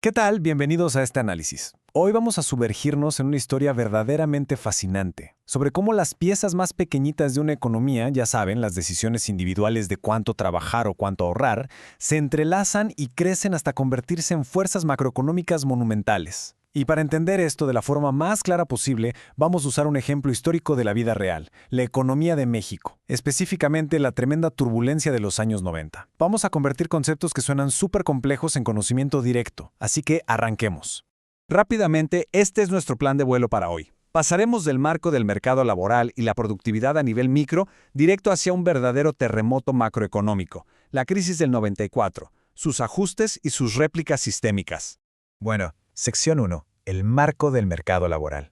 ¿Qué tal? Bienvenidos a este análisis. Hoy vamos a sumergirnos en una historia verdaderamente fascinante sobre cómo las piezas más pequeñitas de una economía, ya saben, las decisiones individuales de cuánto trabajar o cuánto ahorrar, se entrelazan y crecen hasta convertirse en fuerzas macroeconómicas monumentales. Y para entender esto de la forma más clara posible, vamos a usar un ejemplo histórico de la vida real, la economía de México, específicamente la tremenda turbulencia de los años 90. Vamos a convertir conceptos que suenan súper complejos en conocimiento directo, así que arranquemos. Rápidamente, este es nuestro plan de vuelo para hoy. Pasaremos del marco del mercado laboral y la productividad a nivel micro directo hacia un verdadero terremoto macroeconómico, la crisis del 94, sus ajustes y sus réplicas sistémicas. Bueno, sección 1. El marco del mercado laboral.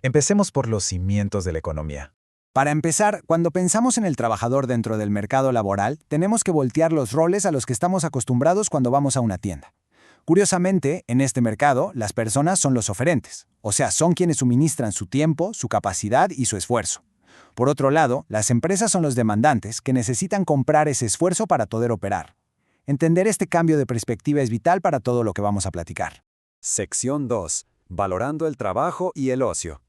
Empecemos por los cimientos de la economía. Para empezar, cuando pensamos en el trabajador dentro del mercado laboral, tenemos que voltear los roles a los que estamos acostumbrados cuando vamos a una tienda. Curiosamente, en este mercado, las personas son los oferentes, o sea, son quienes suministran su tiempo, su capacidad y su esfuerzo. Por otro lado, las empresas son los demandantes que necesitan comprar ese esfuerzo para poder operar. Entender este cambio de perspectiva es vital para todo lo que vamos a platicar. Sección 2. Valorando el trabajo y el ocio.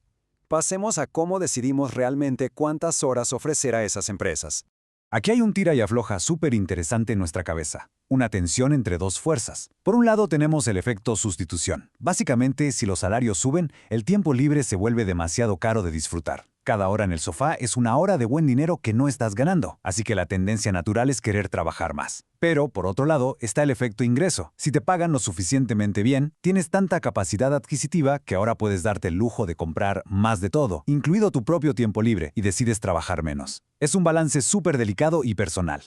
Pasemos a cómo decidimos realmente cuántas horas ofrecer a esas empresas. Aquí hay un tira y afloja súper interesante en nuestra cabeza. Una tensión entre dos fuerzas. Por un lado tenemos el efecto sustitución. Básicamente, si los salarios suben, el tiempo libre se vuelve demasiado caro de disfrutar. Cada hora en el sofá es una hora de buen dinero que no estás ganando, así que la tendencia natural es querer trabajar más. Pero, por otro lado, está el efecto ingreso. Si te pagan lo suficientemente bien, tienes tanta capacidad adquisitiva que ahora puedes darte el lujo de comprar más de todo, incluido tu propio tiempo libre, y decides trabajar menos. Es un balance súper delicado y personal.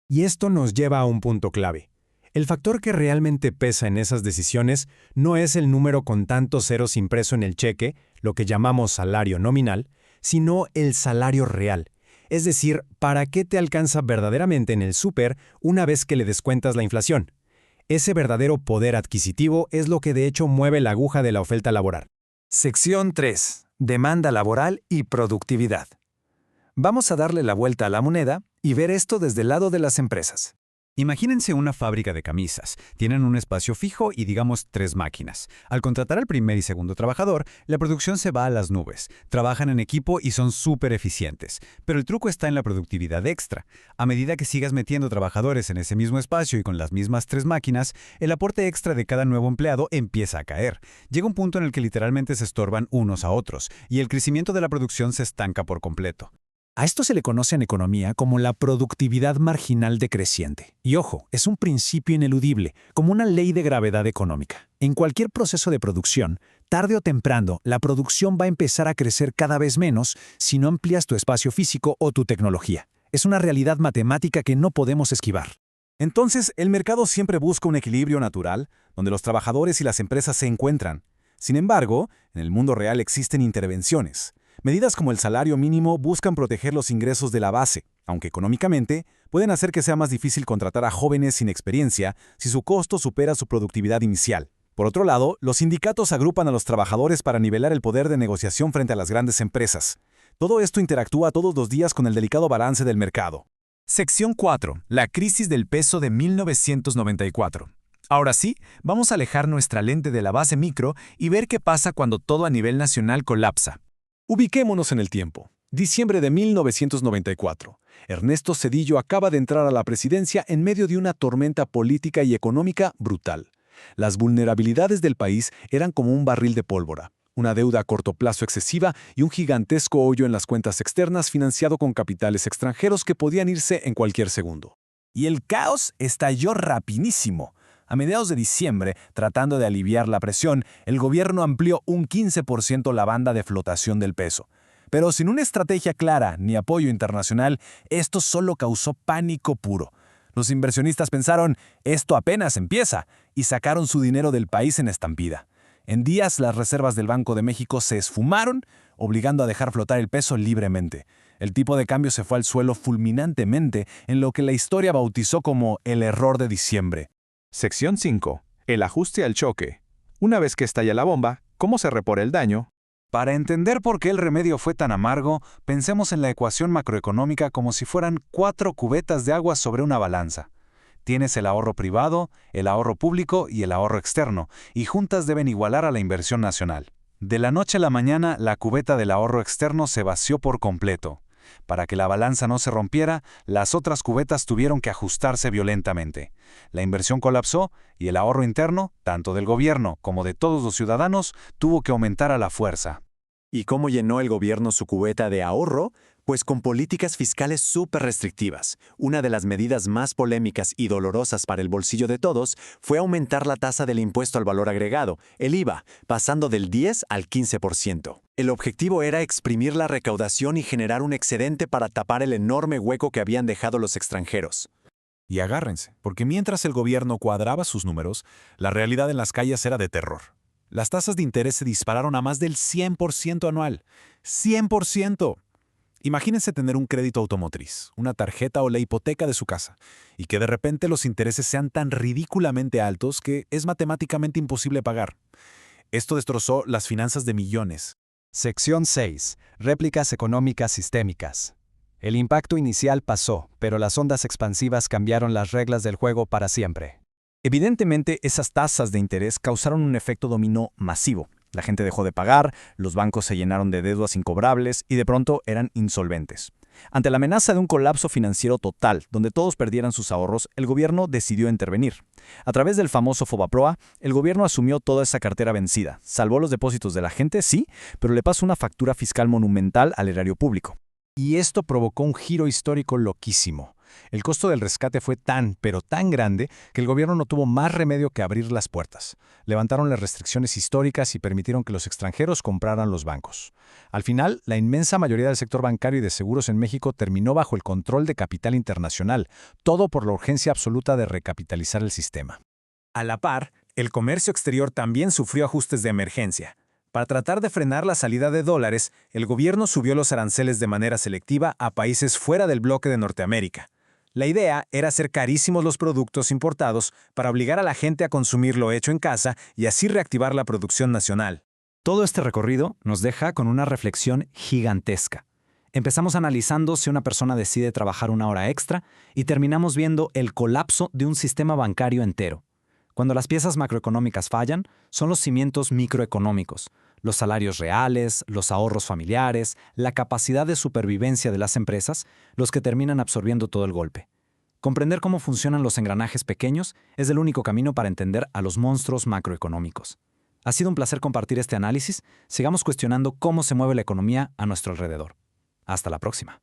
Y esto nos lleva a un punto clave. El factor que realmente pesa en esas decisiones no es el número con tantos ceros impreso en el cheque, lo que llamamos salario nominal, sino el salario real. Es decir, ¿para qué te alcanza verdaderamente en el súper una vez que le descuentas la inflación? Ese verdadero poder adquisitivo es lo que de hecho mueve la aguja de la oferta laboral. Sección 3. Demanda laboral y productividad. Vamos a darle la vuelta a la moneda y ver esto desde el lado de las empresas. Imagínense una fábrica de camisas. Tienen un espacio fijo y digamos 3 máquinas. Al contratar al primer y segundo trabajador, la producción se va a las nubes. Trabajan en equipo y son súper eficientes. Pero el truco está en la productividad extra. A medida que sigas metiendo trabajadores en ese mismo espacio y con las mismas 3 máquinas, el aporte extra de cada nuevo empleado empieza a caer. Llega un punto en el que literalmente se estorban unos a otros y el crecimiento de la producción se estanca por completo. A esto se le conoce en economía como la productividad marginal decreciente. Y ojo, es un principio ineludible, como una ley de gravedad económica. En cualquier proceso de producción, tarde o temprano, la producción va a empezar a crecer cada vez menos si no amplías tu espacio físico o tu tecnología. Es una realidad matemática que no podemos esquivar. Entonces, el mercado siempre busca un equilibrio natural, donde los trabajadores y las empresas se encuentran. Sin embargo, en el mundo real existen intervenciones. Medidas como el salario mínimo buscan proteger los ingresos de la base, aunque económicamente pueden hacer que sea más difícil contratar a jóvenes sin experiencia si su costo supera su productividad inicial. Por otro lado, los sindicatos agrupan a los trabajadores para nivelar el poder de negociación frente a las grandes empresas. Todo esto interactúa todos los días con el delicado balance del mercado. Sección 4. La crisis del peso de 1994. Ahora sí, vamos a alejar nuestra lente de la base micro y ver qué pasa cuando todo a nivel nacional colapsa. Ubiquémonos en el tiempo. Diciembre de 1994. Ernesto Zedillo acaba de entrar a la presidencia en medio de una tormenta política y económica brutal. Las vulnerabilidades del país eran como un barril de pólvora, una deuda a corto plazo excesiva y un gigantesco hoyo en las cuentas externas financiado con capitales extranjeros que podían irse en cualquier segundo. Y el caos estalló rapidísimo. A mediados de diciembre, tratando de aliviar la presión, el gobierno amplió un 15% la banda de flotación del peso. Pero sin una estrategia clara ni apoyo internacional, esto solo causó pánico puro. Los inversionistas pensaron, esto apenas empieza, y sacaron su dinero del país en estampida. En días, las reservas del Banco de México se esfumaron, obligando a dejar flotar el peso libremente. El tipo de cambio se fue al suelo fulminantemente en lo que la historia bautizó como el error de diciembre. Sección 5. El ajuste al choque. Una vez que estalla la bomba, ¿cómo se repone el daño? Para entender por qué el remedio fue tan amargo, pensemos en la ecuación macroeconómica como si fueran 4 cubetas de agua sobre una balanza. Tienes el ahorro privado, el ahorro público y el ahorro externo, y juntas deben igualar a la inversión nacional. De la noche a la mañana, la cubeta del ahorro externo se vació por completo. Para que la balanza no se rompiera, las otras cubetas tuvieron que ajustarse violentamente. La inversión colapsó y el ahorro interno, tanto del gobierno como de todos los ciudadanos, tuvo que aumentar a la fuerza. ¿Y cómo llenó el gobierno su cubeta de ahorro? Pues con políticas fiscales súper restrictivas. Una de las medidas más polémicas y dolorosas para el bolsillo de todos fue aumentar la tasa del impuesto al valor agregado, el IVA, pasando del 10 al 15%. El objetivo era exprimir la recaudación y generar un excedente para tapar el enorme hueco que habían dejado los extranjeros. Y agárrense, porque mientras el gobierno cuadraba sus números, la realidad en las calles era de terror. Las tasas de interés se dispararon a más del 100% anual. ¡100%! Imagínense tener un crédito automotriz, una tarjeta o la hipoteca de su casa, y que de repente los intereses sean tan ridículamente altos que es matemáticamente imposible pagar. Esto destrozó las finanzas de millones. Sección 6. Réplicas económicas sistémicas. El impacto inicial pasó, pero las ondas expansivas cambiaron las reglas del juego para siempre. Evidentemente, esas tasas de interés causaron un efecto dominó masivo. La gente dejó de pagar, los bancos se llenaron de deudas incobrables y de pronto eran insolventes. Ante la amenaza de un colapso financiero total, donde todos perdieran sus ahorros, el gobierno decidió intervenir. A través del famoso Fobaproa, el gobierno asumió toda esa cartera vencida. Salvó los depósitos de la gente, sí, pero le pasó una factura fiscal monumental al erario público. Y esto provocó un giro histórico loquísimo. El costo del rescate fue tan, pero tan grande, que el gobierno no tuvo más remedio que abrir las puertas. Levantaron las restricciones históricas y permitieron que los extranjeros compraran los bancos. Al final, la inmensa mayoría del sector bancario y de seguros en México terminó bajo el control de capital internacional, todo por la urgencia absoluta de recapitalizar el sistema. A la par, el comercio exterior también sufrió ajustes de emergencia. Para tratar de frenar la salida de dólares, el gobierno subió los aranceles de manera selectiva a países fuera del bloque de Norteamérica. La idea era hacer carísimos los productos importados para obligar a la gente a consumir lo hecho en casa y así reactivar la producción nacional. Todo este recorrido nos deja con una reflexión gigantesca. Empezamos analizando si una persona decide trabajar una hora extra y terminamos viendo el colapso de un sistema bancario entero. Cuando las piezas macroeconómicas fallan, son los cimientos microeconómicos, los salarios reales, los ahorros familiares, la capacidad de supervivencia de las empresas, los que terminan absorbiendo todo el golpe. Comprender cómo funcionan los engranajes pequeños es el único camino para entender a los monstruos macroeconómicos. Ha sido un placer compartir este análisis. Sigamos cuestionando cómo se mueve la economía a nuestro alrededor. Hasta la próxima.